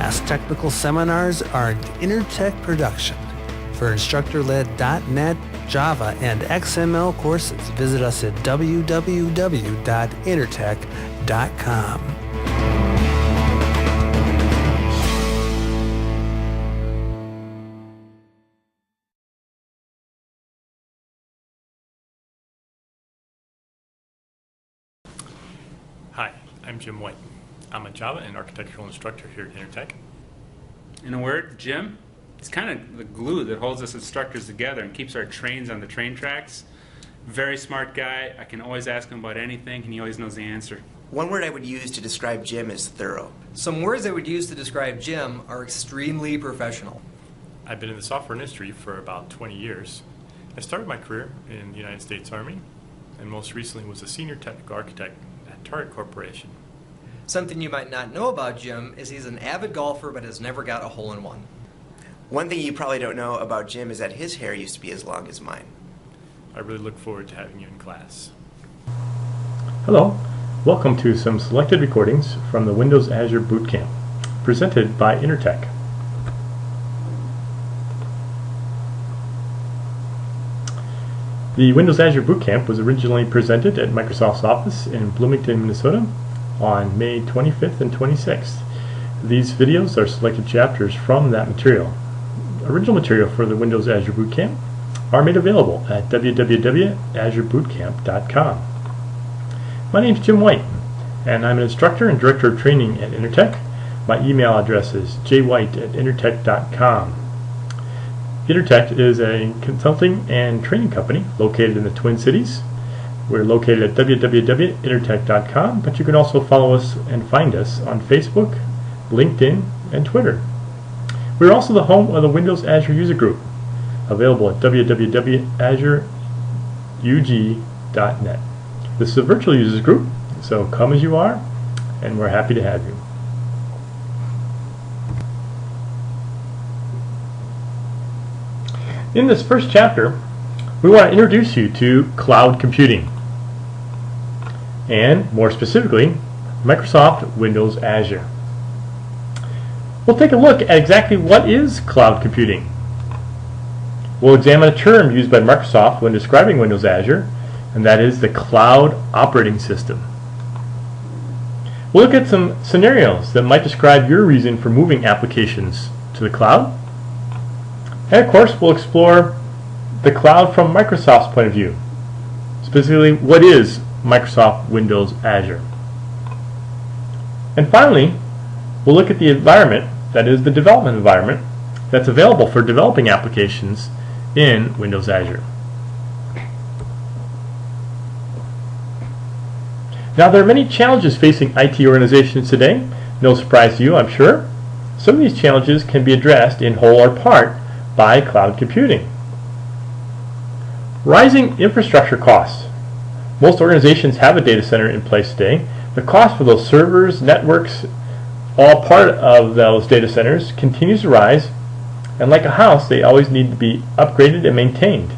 Past technical seminars are an Intertek production. For instructor-led .NET, Java, and XML courses, visit us at www.intertek.com. Hi, I'm Jim White. I'm a Java and architectural instructor here at Intertek. In a word, Jim, it's kind of the glue that holds us instructors together and keeps our trains on the train tracks. Very smart guy. I can always ask him about anything, and he always knows the answer. One word I would use to describe Jim is thorough. Some words I would use to describe Jim are extremely professional. I've been in the software industry for about 20 years. I started my career in the United States Army, and most recently was a senior technical architect at Target Corporation. Something you might not know about Jim is he's an avid golfer but has never got a hole-in-one. One thing you probably don't know about Jim is that his hair used to be as long as mine. I really look forward to having you in class. Hello, welcome to some selected recordings from the Windows Azure Bootcamp, presented by Intertek. The Windows Azure Bootcamp was originally presented at Microsoft's office in Bloomington, Minnesota on May 25th and 26th. These videos are selected chapters from that material. Original material for the Windows Azure Bootcamp are made available at www.azurebootcamp.com. My name is Jim White, and I'm an instructor and director of training at Intertek. My email address is jwhite@intertek.com. Intertek is a consulting and training company located in the Twin Cities. We're located at www.intertek.com, but you can also follow us and find us on Facebook, LinkedIn, and Twitter. We're also the home of the Windows Azure User Group, available at www.azureug.net. This is a virtual users group, so come as you are, and we're happy to have you. In this first chapter, we want to introduce you to cloud computing, and more specifically, Microsoft Windows Azure. We'll take a look at exactly what is cloud computing. We'll examine a term used by Microsoft when describing Windows Azure, and that is the cloud operating system. We'll look at some scenarios that might describe your reason for moving applications to the cloud. And of course, we'll explore the cloud from Microsoft's point of view. Specifically, what is Microsoft Windows Azure? And finally, we'll look at the environment, that is the development environment, that's available for developing applications in Windows Azure. Now, there are many challenges facing IT organizations today. No surprise to you, I'm sure. Some of these challenges can be addressed in whole or part by cloud computing. Rising infrastructure costs. Most organizations have a data center in place today. The cost for those servers, networks, all part of those data centers continues to rise, and like a house, they always need to be upgraded and maintained.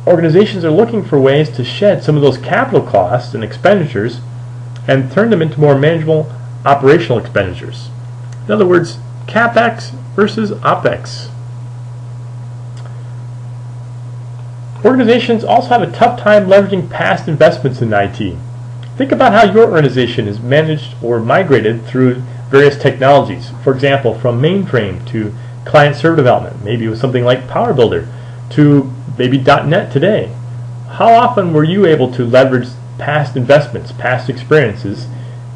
Organizations are looking for ways to shed some of those capital costs and expenditures and turn them into more manageable operational expenditures. In other words, CapEx versus OpEx. Organizations also have a tough time leveraging past investments in IT. Think about how your organization is managed or migrated through various technologies. For example, from mainframe to client-server development, maybe with something like PowerBuilder, to maybe .NET today. How often were you able to leverage past investments, past experiences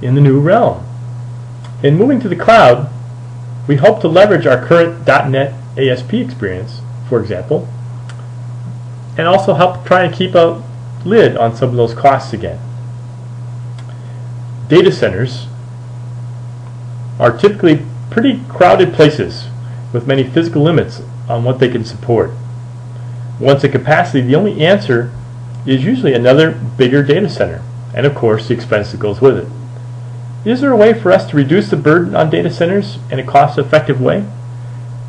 in the new realm? In moving to the cloud, we hope to leverage our current .NET ASP experience, for example, and also help try and keep a lid on some of those costs again. Data centers are typically pretty crowded places with many physical limits on what they can support. Once at capacity, the only answer is usually another bigger data center, and of course the expense that goes with it. Is there a way for us to reduce the burden on data centers in a cost-effective way?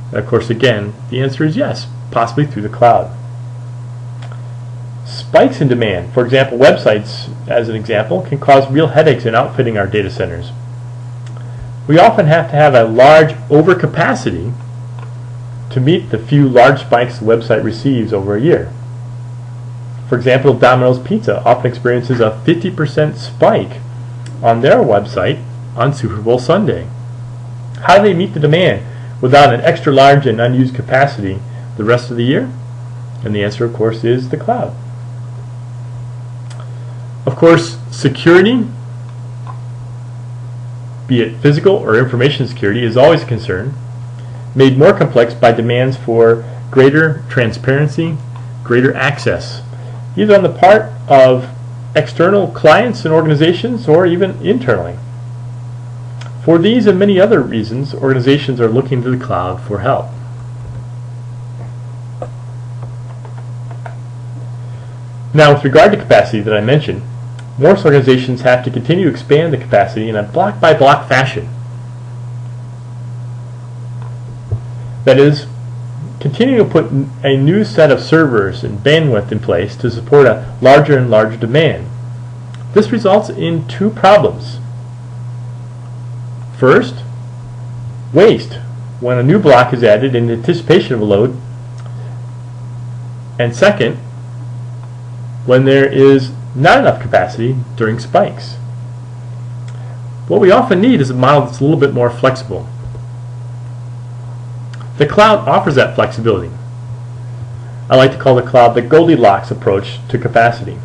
And of course, again, the answer is yes, possibly through the cloud. Spikes in demand, for example, websites, as an example, can cause real headaches in outfitting our data centers. we often have to have a large overcapacity to meet the few large spikes the website receives over a year. For example, Domino's Pizza often experiences a 50% spike on their website on Super Bowl Sunday. How do they meet the demand without an extra large and unused capacity the rest of the year? And the answer, of course, is the cloud. Of course, security, be it physical or information security, is always a concern, made more complex by demands for greater transparency, greater access, either on the part of external clients and organizations or even internally. For these and many other reasons, organizations are looking to the cloud for help. Now, with regard to capacity that I mentioned, most organizations have to continue to expand the capacity in a block-by-block fashion. That is, continue to put a new set of servers and bandwidth in place to support a larger and larger demand. This results in two problems. First, waste, when a new block is added in anticipation of a load. And second, when there is not enough capacity during spikes. What we often need is a model that's a little bit more flexible. The cloud offers that flexibility. I like to call the cloud the Goldilocks approach to capacity.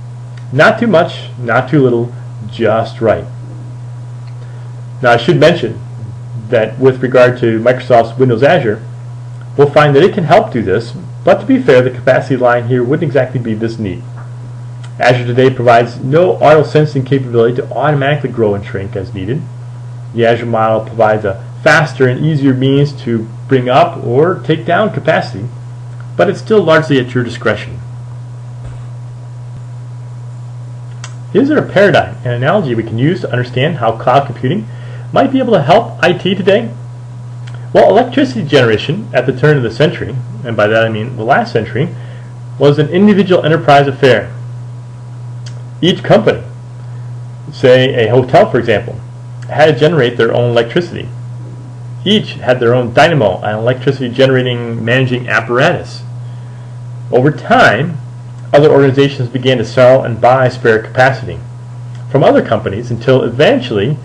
Not too much, not too little, just right. Now, I should mention that with regard to Microsoft's Windows Azure, we'll find that it can help do this, but to be fair, the capacity line here wouldn't exactly be this neat. Azure today provides no auto-sensing capability to automatically grow and shrink as needed. The Azure model provides a faster and easier means to bring up or take down capacity, but it's still largely at your discretion. Is there a paradigm, an analogy we can use to understand how cloud computing might be able to help IT today? Well, electricity generation at the turn of the century, and by that I mean the last century, was an individual enterprise affair. Each company, say a hotel for example, had to generate their own electricity. Each had their own dynamo and electricity generating managing apparatus. Over time, other organizations began to sell and buy spare capacity from other companies until eventually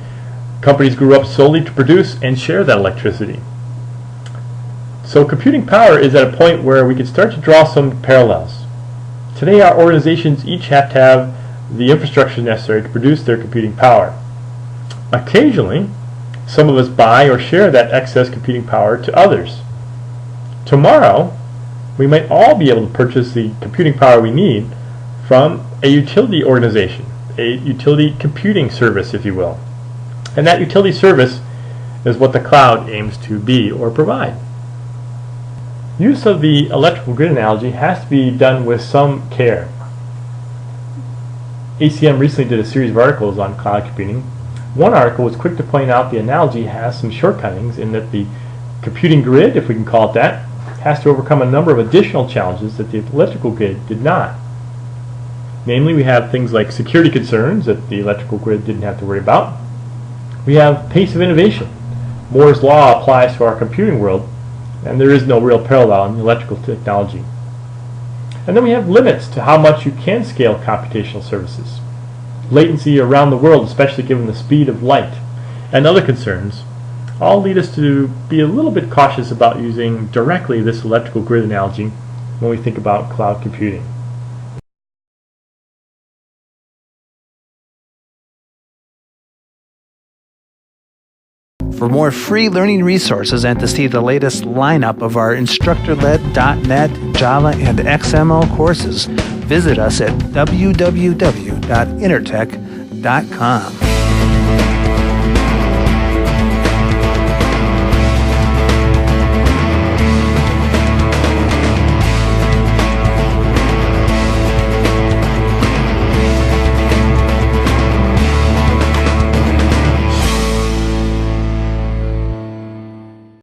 companies grew up solely to produce and share that electricity. So computing power is at a point where we can start to draw some parallels. Today our organizations each have to have the infrastructure necessary to produce their computing power. Occasionally, some of us buy or share that excess computing power to others. Tomorrow, we might all be able to purchase the computing power we need from a utility organization, a utility computing service, if you will. And that utility service is what the cloud aims to be or provide. Use of the electrical grid analogy has to be done with some care. ACM recently did a series of articles on cloud computing. One article was quick to point out the analogy has some shortcomings in that the computing grid, if we can call it that, has to overcome a number of additional challenges that the electrical grid did not. Namely, we have things like security concerns that the electrical grid didn't have to worry about. We have pace of innovation. Moore's law applies to our computing world, and there is no real parallel in electrical technology. And then we have limits to how much you can scale computational services. Latency around the world, especially given the speed of light, and other concerns, all lead us to be a little bit cautious about using directly this electrical grid analogy when we think about cloud computing. For more free learning resources and to see the latest lineup of our instructor-led .NET, Java, and XML courses, visit us at www.intertek.com.